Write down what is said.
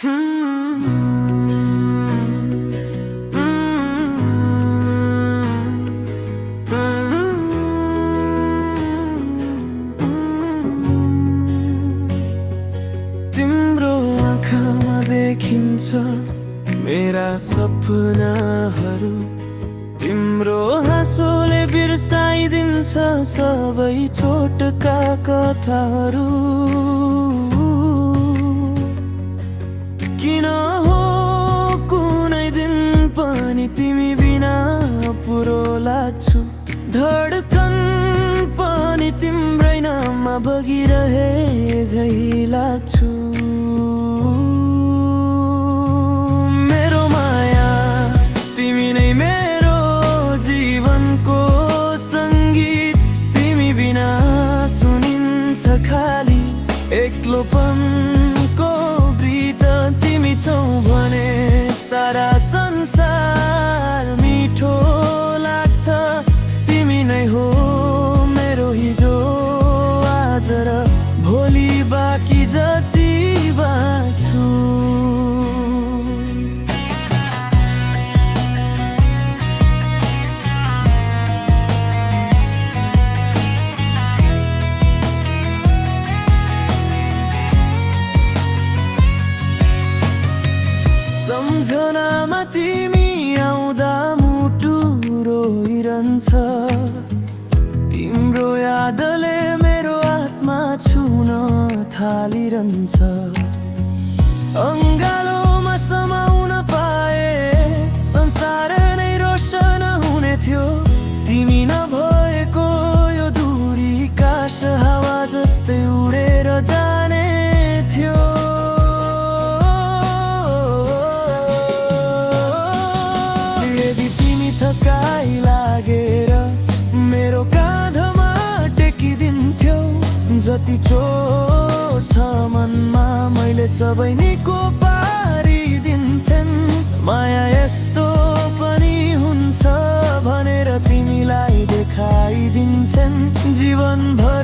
तिम्रो आँखामा देखिन्छ मेरा सपनाहरू, तिम्रो हाँसोले बिर्साइदिन्छ सबै छोटका कथाहरू। किन हो कुनै दिन पनि तिमी बिना पुरो लाग्छु, धडकन पनि तिम्रै नाममा बगिरहे झै लाग्छु। मेरो माया तिमी नै मेरो जीवनको सङ्गीत, तिमी बिना सुनिन्छ खाली एक्लोपनको गीत। तिमी छौ भने सारा संसार मिठो लाग्छ, तिमी नै हो मेरो हिजो आज र भोलि बाँकी जति बाँच्छु। सम्झनामा तिमी आउँदा मुटु रोइरहन्छ, तिम्रो यादले मेरो आत्मा छुन थालिरहन्छ। अङ्गालोमा समाउन पाए संसार नै रोशन हुने थियो, तिमी नभएको यो दूरी काश हावा जस्तै उडेर जाने थियो। यदि तिमी थकाइ लागेर मेरो काँधमा टेकिदिन्थ्यौ, जति चोट छ मनमा मैले सबै निको पारिदिन्थेन्। माया यस्तो पनि हुन्छ भनेर तिमीलाई देखाइदिन्थेन्, जीवनभर